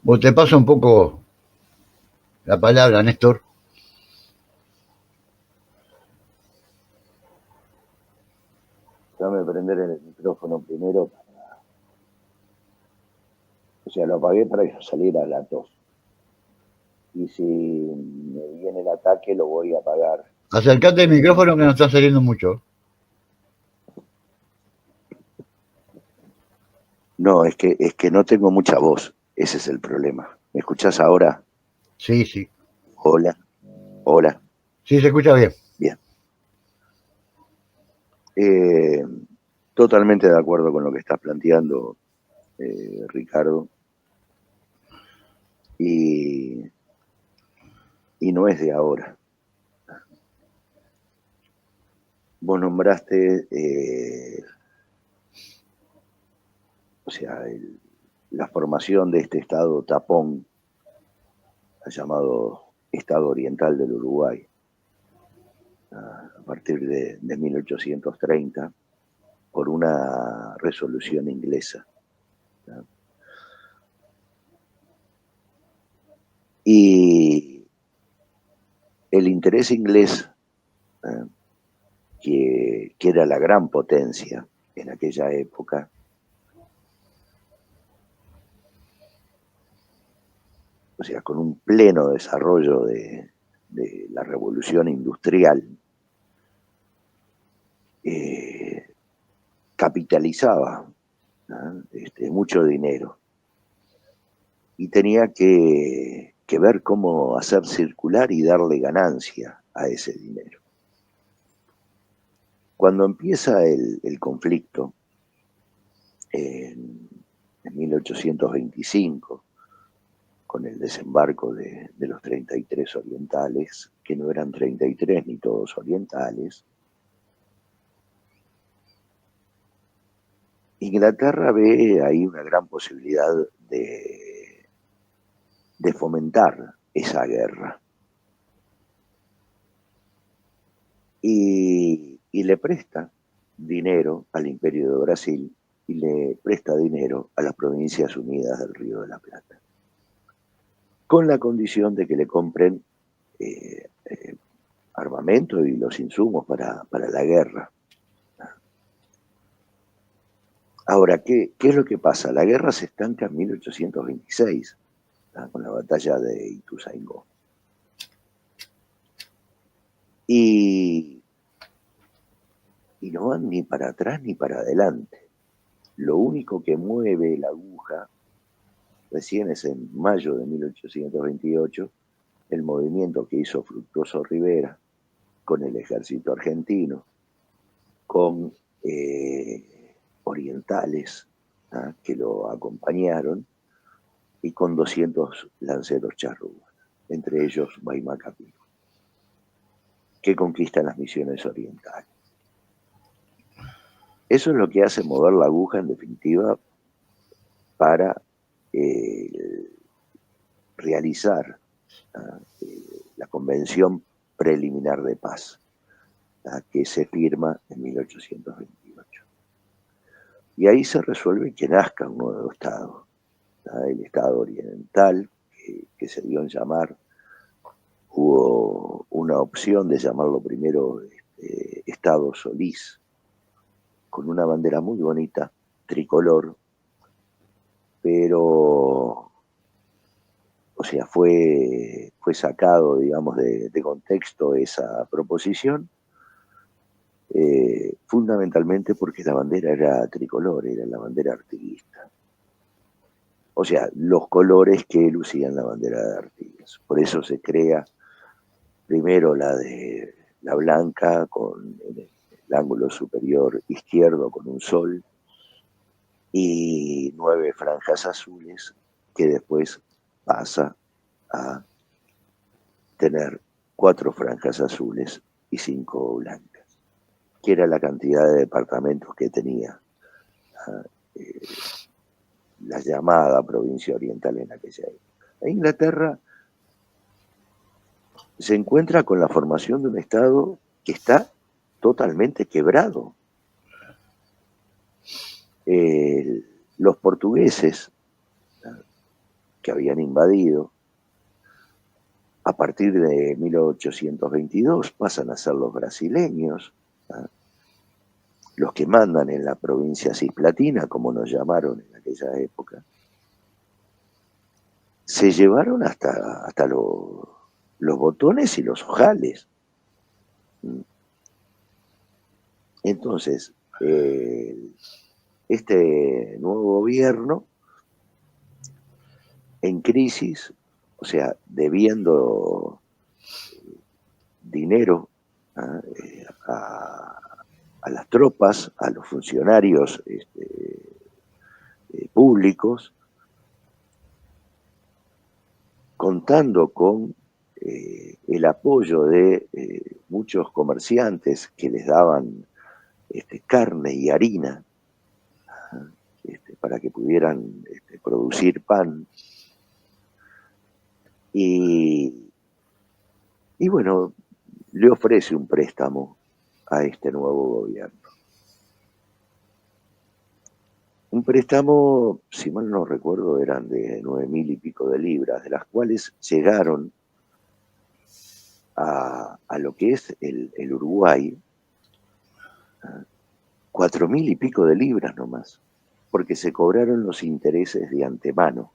O te paso un poco la palabra, Néstor. Déjame prender el micrófono primero. O sea, lo apagué para que saliera la tos. Y si me viene el ataque, lo voy a apagar. Acercate al micrófono que no está saliendo mucho. No, es que no tengo mucha voz. Ese es el problema. ¿Me escuchás ahora? Sí, sí. Hola, hola. Sí, se escucha bien. Bien. Eh, Totalmente de acuerdo con lo que estás planteando, Ricardo. Y, y no es de ahora. Vos nombraste, o sea, la formación de este estado tapón, llamado Estado Oriental del Uruguay, a partir de 1830, por una resolución inglesa. Y el interés inglés, que era la gran potencia en aquella época, o sea, con un pleno desarrollo de la revolución industrial, capitalizaba, ¿no? Mucho dinero y tenía que ver cómo hacer circular y darle ganancia a ese dinero. Cuando empieza el conflicto, en 1825, con el desembarco de los 33 orientales, que no eran 33 ni todos orientales, Inglaterra ve ahí una gran posibilidad de fomentar esa guerra. Y le presta dinero al Imperio de Brasil y le presta dinero a las Provincias Unidas del Río de la Plata, con la condición de que le compren armamento y los insumos para la guerra. Ahora, ¿qué es lo que pasa? La guerra se estanca en 1826, con la batalla de Ituzaingó. Y no van ni para atrás ni para adelante. Lo único que mueve la aguja recién es en mayo de 1828, el movimiento que hizo Fructuoso Rivera con el ejército argentino, con orientales, ¿ah?, que lo acompañaron, y con 200 lanceros charrúas, entre ellos Guaymaca Pico, que conquistan las misiones orientales. Eso es lo que hace mover la aguja, en definitiva, para realizar la Convención Preliminar de Paz, que se firma en 1828. Y ahí se resuelve que nazca un nuevo Estado, el Estado Oriental, que se dio en llamar. Hubo una opción de llamarlo primero Estado Solís, con una bandera muy bonita, tricolor, pero, o sea, fue sacado, digamos, de contexto esa proposición, fundamentalmente porque la bandera era tricolor, era la bandera artiguista. O sea, los colores que lucían la bandera de Artigas. Por eso se crea primero la blanca con el ángulo superior izquierdo con un sol y 9 franjas azules, que después pasa a tener 4 franjas azules y 5 blancas, que era la cantidad de departamentos que tenía la llamada provincia oriental en aquella época. Inglaterra se encuentra con la formación de un Estado que está totalmente quebrado. Los portugueses, que habían invadido, a partir de 1822 pasan a ser los brasileños, ¿ah? Los que mandan en la provincia cisplatina, como nos llamaron en aquella época. Se llevaron hasta los botones y los ojales. Entonces, este nuevo gobierno, en crisis, o sea, debiendo dinero a las tropas, a los funcionarios públicos, contando con el apoyo de muchos comerciantes que les daban carne y harina para que pudieran producir pan. Y bueno, le ofrece un préstamo a este nuevo gobierno. Un préstamo, si mal no recuerdo, eran de 9.000 y pico de libras, de las cuales llegaron a lo que es el Uruguay, 4.000 y pico de libras nomás, porque se cobraron los intereses de antemano.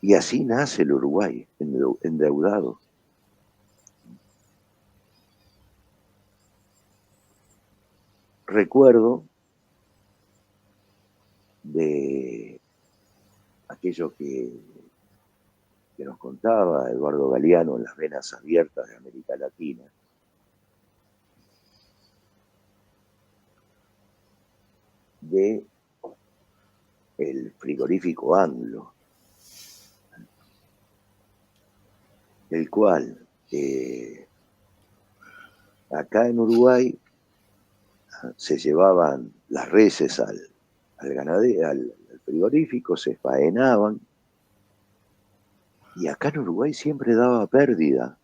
Y así nace el Uruguay, endeudado. Recuerdo de aquello que nos contaba Eduardo Galeano en Las Venas Abiertas de América Latina, de el frigorífico Anglo, el cual acá en Uruguay se llevaban las reses al ganadero, al frigorífico, se faenaban, y acá en Uruguay siempre daba pérdida.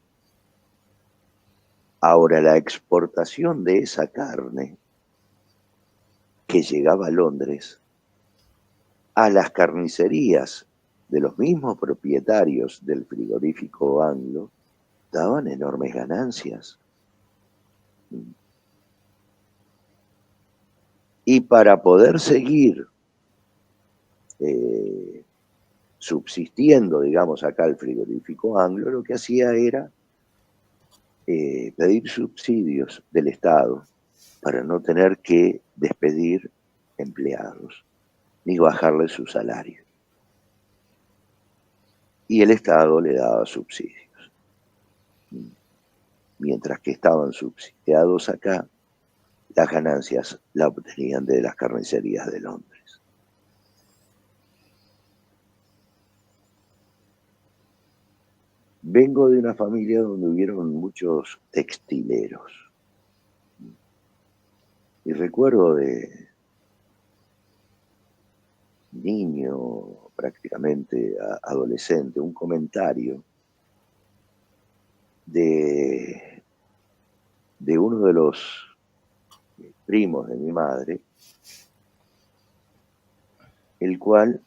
Ahora, la exportación de esa carne que llegaba a Londres, a las carnicerías de los mismos propietarios del frigorífico Anglo, daban enormes ganancias. Y para poder seguir subsistiendo, digamos, acá el frigorífico Anglo, lo que hacía era pedir subsidios del Estado para no tener que despedir empleados ni bajarle su salario. Y el Estado le daba subsidios. Mientras que estaban subsidiados acá, las ganancias las obtenían de las carnicerías de Londres. Vengo de una familia donde hubieron muchos textileros. Y recuerdo de niño, prácticamente adolescente, un comentario de uno de los primos de mi madre, el cual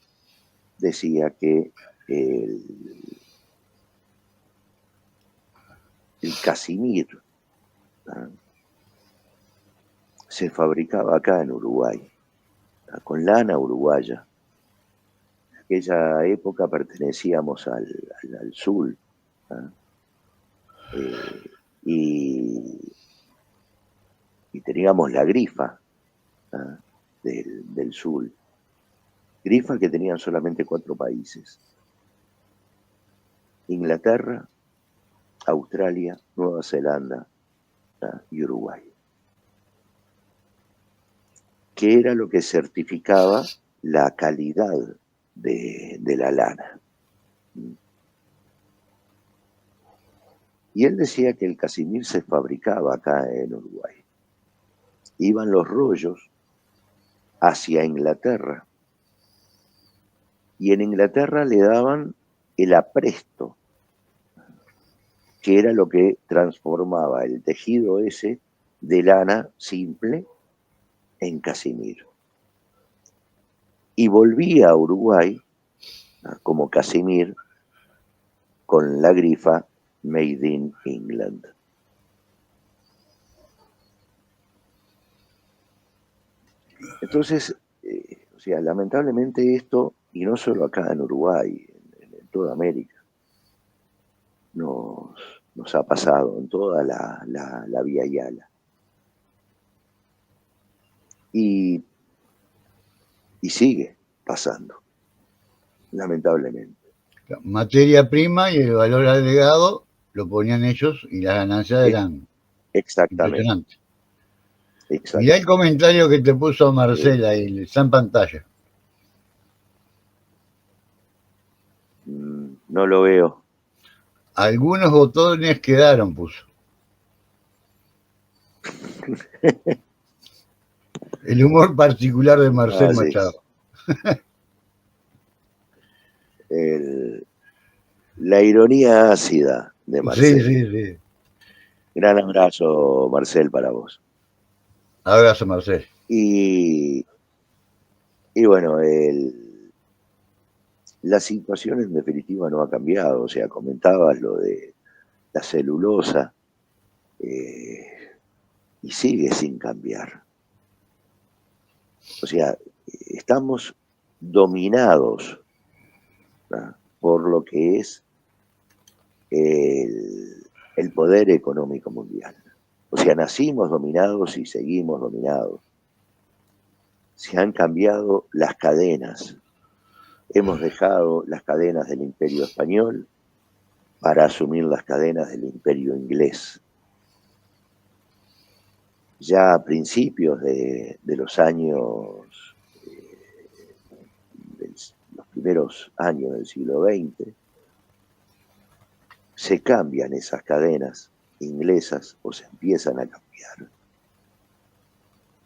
decía que el casimir se fabricaba acá en Uruguay, con lana uruguaya. En aquella época pertenecíamos al sur, y teníamos la grifa del sur. Grifa que tenían solamente 4 países: Inglaterra, Australia, Nueva Zelanda y Uruguay, que era lo que certificaba la calidad de la lana. Y él decía que el casimir se fabricaba acá en Uruguay. Iban los rollos hacia Inglaterra, y en Inglaterra le daban el apresto, que era lo que transformaba el tejido ese de lana simple en casimir. y volvía a Uruguay como Casimir con la grifa Made in England. Entonces, o sea, lamentablemente esto, y no solo acá en Uruguay, en toda América, nos ha pasado en toda la Vía Yala. Y sigue pasando, lamentablemente. Materia prima y el valor agregado lo ponían ellos y las ganancias eran Exactamente. impresionantes. Mirá el comentario que te puso Marcela ahí, está en pantalla. No lo veo. Algunos botones quedaron, puso. El humor particular de Marcel Machado. La ironía ácida de Marcel. Sí. Gran abrazo, Marcel, para vos. Abrazo, Marcel. Y bueno, la situación en definitiva no ha cambiado. O sea, comentabas lo de la celulosa y sigue sin cambiar. O sea, estamos dominados, ¿no?, por lo que es el poder económico mundial. O sea, nacimos dominados y seguimos dominados. Se han cambiado las cadenas. Hemos dejado las cadenas del Imperio Español para asumir las cadenas del Imperio Inglés. Ya a principios de los años, los primeros años del siglo XX, se cambian esas cadenas inglesas o se empiezan a cambiar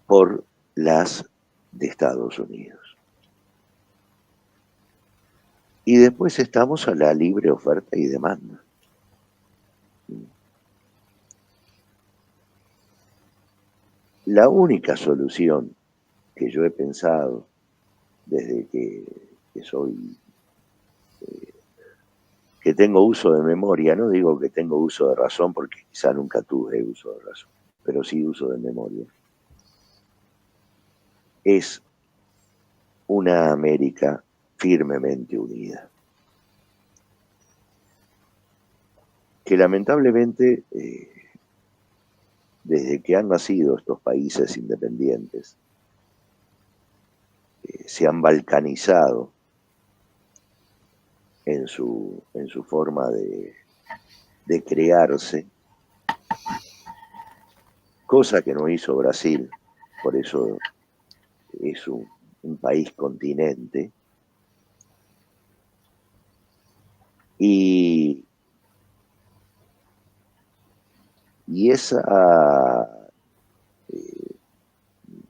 por las de Estados Unidos. Y después estamos a la libre oferta y demanda. La única solución que yo he pensado desde que soy, que tengo uso de memoria, no digo que tengo uso de razón porque quizá nunca tuve uso de razón, pero sí uso de memoria, es una América firmemente unida. Que lamentablemente, desde que han nacido estos países independientes, se han balcanizado en su forma de crearse, cosa que no hizo Brasil, por eso es un país continente, y esa,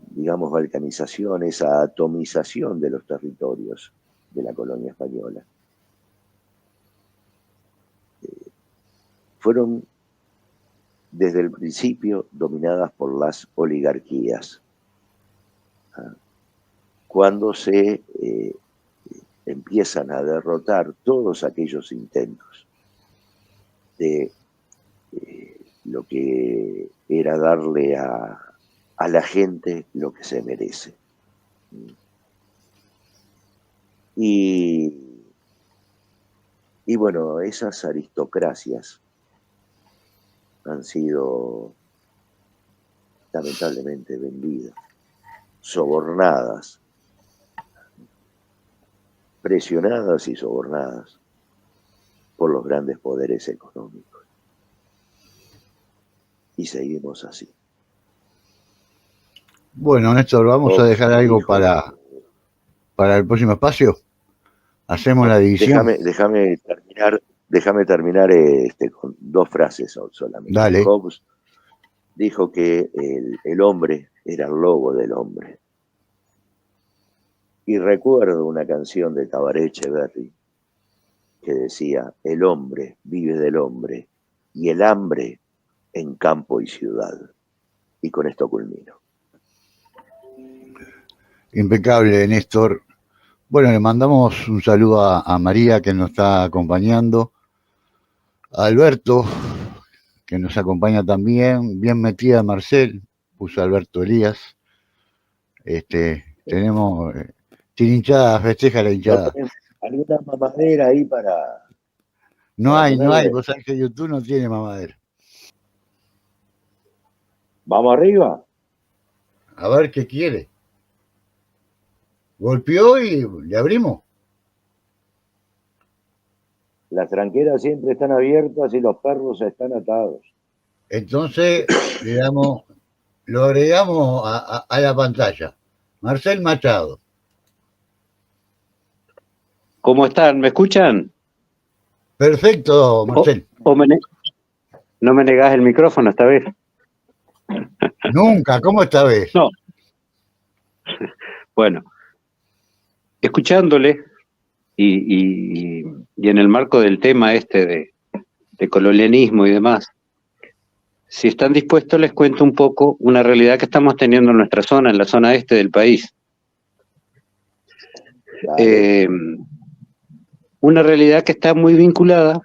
digamos, balcanización, esa atomización de los territorios de la colonia española, fueron desde el principio dominadas por las oligarquías. Cuando se empiezan a derrotar todos aquellos intentos de lo que era darle a la gente lo que se merece. Y bueno, esas aristocracias han sido lamentablemente vendidas, sobornadas, presionadas y sobornadas por los grandes poderes económicos. Y seguimos así. Bueno, Néstor, vamos a dejar algo para el próximo espacio. Hacemos la división. Déjame terminar con dos frases solamente. Dale. Hobbes dijo que el hombre era el lobo del hombre. Y recuerdo una canción de Tabaré Echeverri que decía: el hombre vive del hombre y el hambre en campo y ciudad. Y con esto culmino. Impecable, Néstor. Bueno, le mandamos un saludo a María que nos está acompañando, a Alberto que nos acompaña también, bien metida Marcel, puso Alberto Elías. Tenemos hinchada, festeja la ¿No hinchada. tenés alguna mamadera ahí No para hay, no hay, ponerle? vos sabés que YouTube no tiene mamadera. ¿Vamos arriba? A ver qué quiere. Golpeó y le abrimos. Las tranqueras siempre están abiertas y los perros están atados. Entonces le damos, lo agregamos a la pantalla. Marcel Machado. ¿Cómo están? ¿Me escuchan? Perfecto, ¿O, Marcel. o no me negás el micrófono esta vez? Nunca, ¿cómo esta vez? No. Bueno, escuchándole y en el marco del tema de colonialismo y demás, si están dispuestos les cuento un poco una realidad que estamos teniendo en nuestra zona, en la zona este del país. Una realidad que está muy vinculada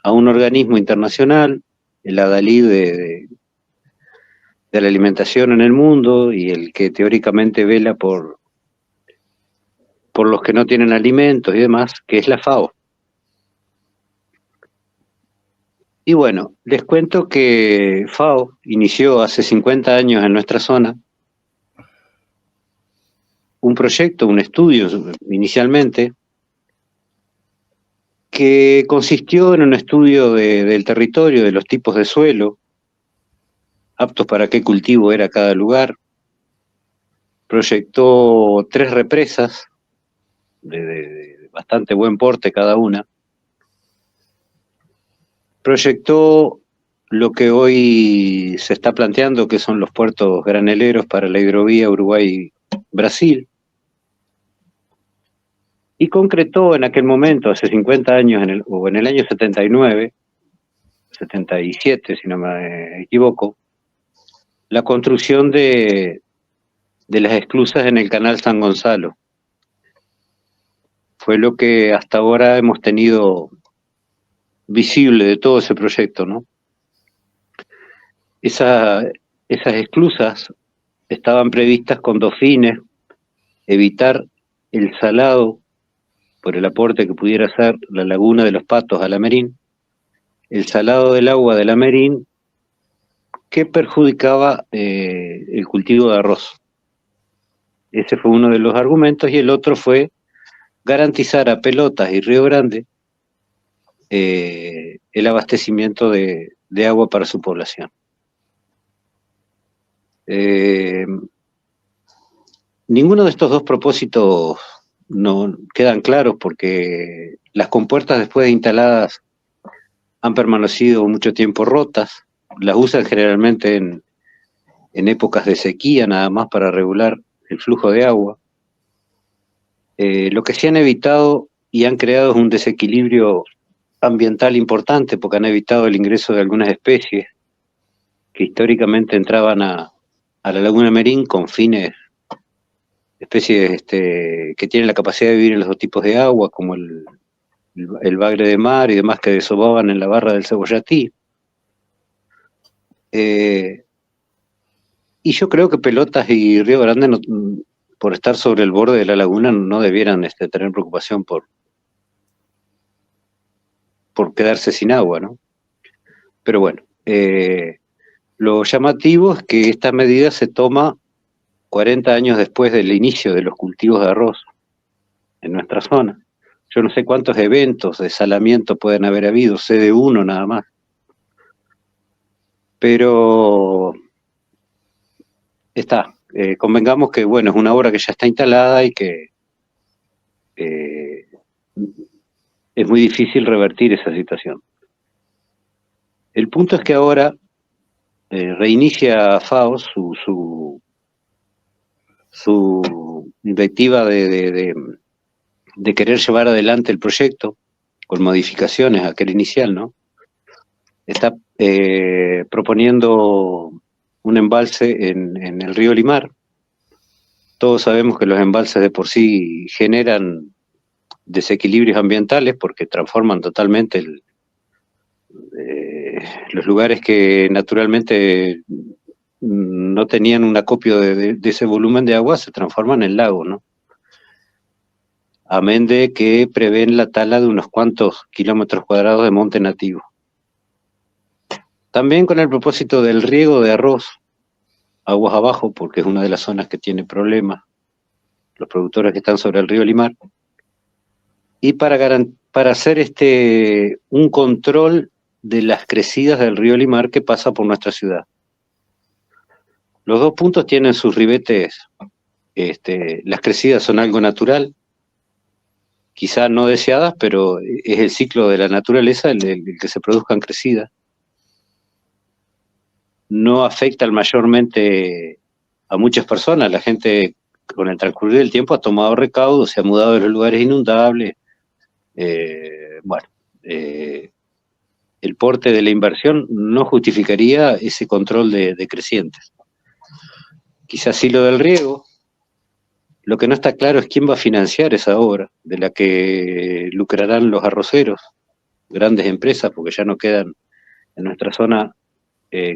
a un organismo internacional, el Adalid de la alimentación en el mundo y el que teóricamente vela por los que no tienen alimentos y demás, que es la FAO. Y bueno, les cuento que FAO inició hace 50 años en nuestra zona un proyecto, un estudio inicialmente, que consistió en un estudio del territorio, de los tipos de suelo, aptos para qué cultivo era cada lugar. Proyectó 3 represas de bastante buen porte cada una. Proyectó lo que hoy se está planteando, que son los puertos graneleros para la hidrovía Uruguay-Brasil, y concretó en aquel momento, hace 50 años, o en el año 79, 77, si no me equivoco, la construcción de las esclusas en el canal San Gonzalo. Fue lo que hasta ahora hemos tenido visible de todo ese proyecto, ¿no? Esas esclusas estaban previstas con 2 fines: evitar el salado por el aporte que pudiera hacer la laguna de los Patos a la Merín, el salado del agua de la Merín, que perjudicaba el cultivo de arroz. Ese fue uno de los argumentos, y el otro fue garantizar a Pelotas y Río Grande el abastecimiento de agua para su población. Ninguno de estos 2 propósitos no quedan claros, porque las compuertas, después de instaladas, han permanecido mucho tiempo rotas. Las usan generalmente en épocas de sequía, nada más para regular el flujo de agua. Lo que sí han evitado y han creado es un desequilibrio ambiental importante, porque han evitado el ingreso de algunas especies que históricamente entraban a la laguna Merín con fines, especies que tienen la capacidad de vivir en los 2 tipos de agua, como el bagre de mar y demás, que desovaban en la barra del Cebollatí. Y yo creo que Pelotas y Río Grande, no, por estar sobre el borde de la laguna, no debieran tener preocupación por quedarse sin agua, ¿no? Pero bueno, lo llamativo es que esta medida se toma 40 años después del inicio de los cultivos de arroz en nuestra zona. Yo no sé cuántos eventos de salamiento pueden haber habido, sé de uno nada más. Pero está, convengamos que, bueno, es una obra que ya está instalada y que es muy difícil revertir esa situación. El punto es que ahora reinicia FAO su invectiva de querer llevar adelante el proyecto con modificaciones a aquel inicial, ¿no? Está proponiendo un embalse en el río Limar, Todos sabemos que los embalses de por sí generan desequilibrios ambientales porque transforman totalmente los lugares que naturalmente no tenían un acopio de ese volumen de agua, se transforman en lagos, ¿no? Amén de que prevén la tala de unos cuantos kilómetros cuadrados de monte nativo. También con el propósito del riego de arroz, aguas abajo, porque es una de las zonas que tiene problemas, los productores que están sobre el río Limar, y para hacer un control de las crecidas del río Limar que pasa por nuestra ciudad. Los dos puntos tienen sus ribetes, las crecidas son algo natural, quizá no deseadas, pero es el ciclo de la naturaleza el que se produzcan crecidas. No afectan mayormente a muchas personas, la gente con el transcurrir del tiempo ha tomado recaudo, se ha mudado de los lugares inundables, el porte de la inversión no justificaría ese control de crecientes. Quizás sí lo del riego. Lo que no está claro es quién va a financiar esa obra, de la que lucrarán los arroceros, grandes empresas, porque ya no quedan en nuestra zona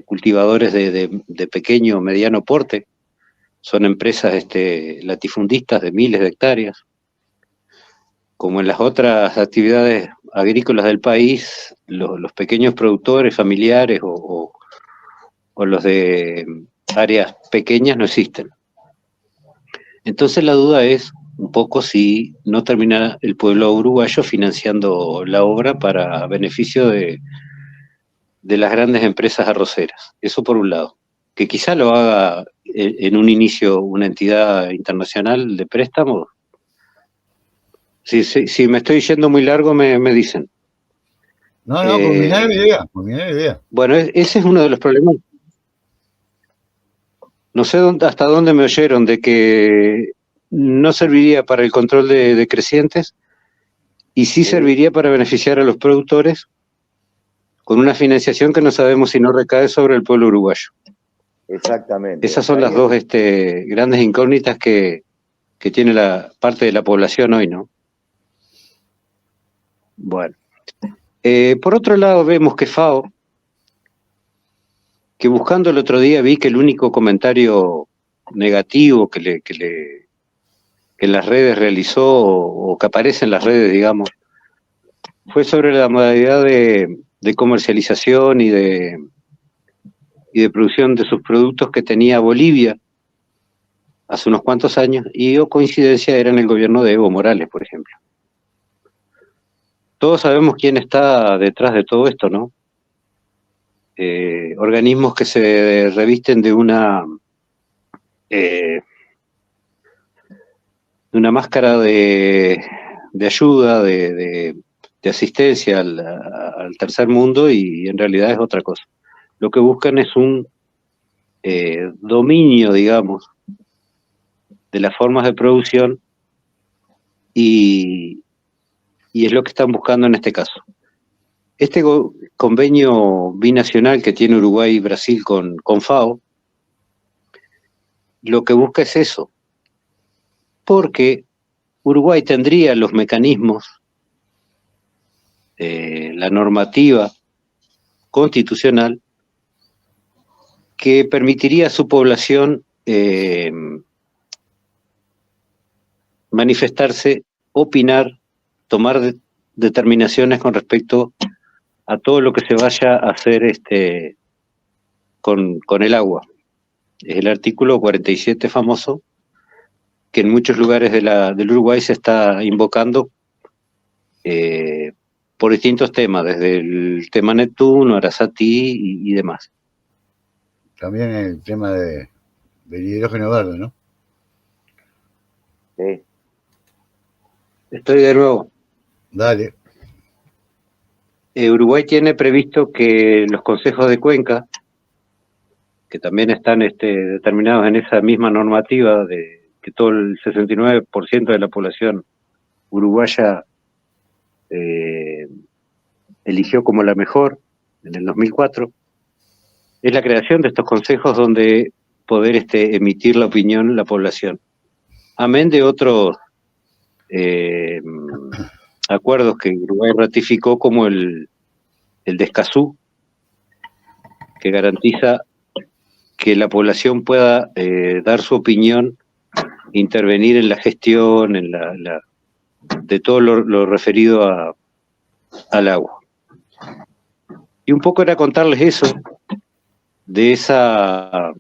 cultivadores de pequeño o mediano porte, son empresas latifundistas de miles de hectáreas. Como en las otras actividades agrícolas del país, los pequeños productores familiares o los de áreas pequeñas no existen. Entonces la duda es un poco si no termina el pueblo uruguayo financiando la obra para beneficio de las grandes empresas arroceras. Eso por un lado. Que quizá lo haga en un inicio una entidad internacional de préstamos. Si me estoy yendo muy largo, me dicen. No, culminá la idea. Bueno, ese es uno de los problemas. No sé hasta dónde me oyeron de que no serviría para el control de crecientes y sí serviría para beneficiar a los productores con una financiación que no sabemos si no recae sobre el pueblo uruguayo. Exactamente. Esas son las dos grandes incógnitas que tiene la parte de la población hoy, ¿no? Bueno. Por otro lado vemos que FAO, que buscando el otro día vi que el único comentario negativo que en las redes realizó o que aparece en las redes, digamos, fue sobre la modalidad de comercialización y de producción de sus productos que tenía Bolivia hace unos cuantos años, y coincidencia era en el gobierno de Evo Morales, por ejemplo. Todos sabemos quién está detrás de todo esto, ¿no? Organismos que se revisten de una máscara de ayuda, de asistencia al tercer mundo, y en realidad es otra cosa. Lo que buscan es un dominio, digamos, de las formas de producción y es lo que están buscando en este caso. Este convenio binacional que tiene Uruguay y Brasil con FAO, lo que busca es eso, porque Uruguay tendría los mecanismos, la normativa constitucional que permitiría a su población manifestarse, opinar, tomar determinaciones con respecto a todo lo que se vaya a hacer con el agua. Es el artículo 47 famoso, que en muchos lugares del Uruguay se está invocando por distintos temas, desde el tema Neptuno, Arasatí y demás. También el tema del hidrógeno verde, ¿no? Sí. Estoy de nuevo. Dale. Uruguay tiene previsto que los consejos de cuenca, que también están determinados en esa misma normativa de que todo el 69% de la población uruguaya eligió como la mejor en el 2004, es la creación de estos consejos donde poder emitir la opinión la población. amén de otros acuerdos que Uruguay ratificó, como el de Escazú, que garantiza que la población pueda dar su opinión, intervenir en la gestión, de todo lo referido al agua. Y un poco era contarles eso, de esa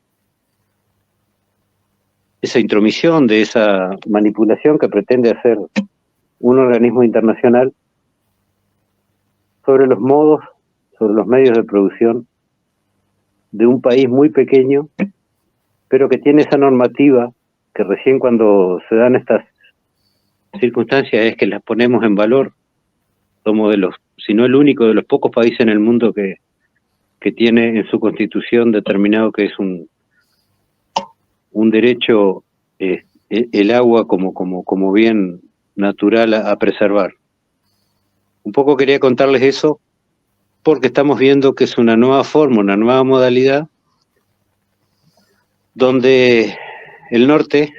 intromisión, de esa manipulación que pretende hacer un organismo internacional sobre los modos, sobre los medios de producción de un país muy pequeño, pero que tiene esa normativa que recién cuando se dan estas circunstancias es que las ponemos en valor. Somos si no el único, de los pocos países en el mundo que tiene en su constitución determinado que es un derecho, el agua como bien natural a preservar. Un poco quería contarles eso, porque estamos viendo que es una nueva forma, una nueva modalidad, donde el norte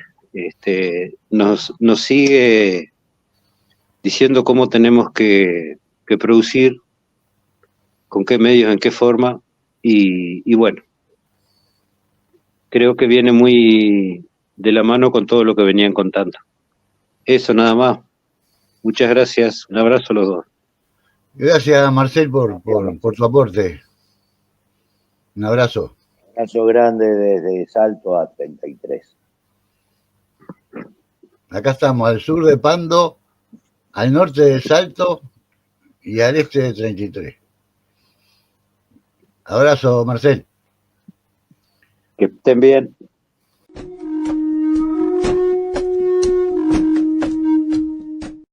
nos sigue diciendo cómo tenemos que producir, con qué medios, en qué forma, y bueno, creo que viene muy de la mano con todo lo que venían contando. Eso nada más. Muchas gracias. Un abrazo a los dos. Gracias, Marcel, por tu aporte. Un abrazo. Un abrazo grande desde Salto a 33. Acá estamos, al sur de Pando, al norte de Salto y al este de 33. Abrazo, Marcel. Que estén bien.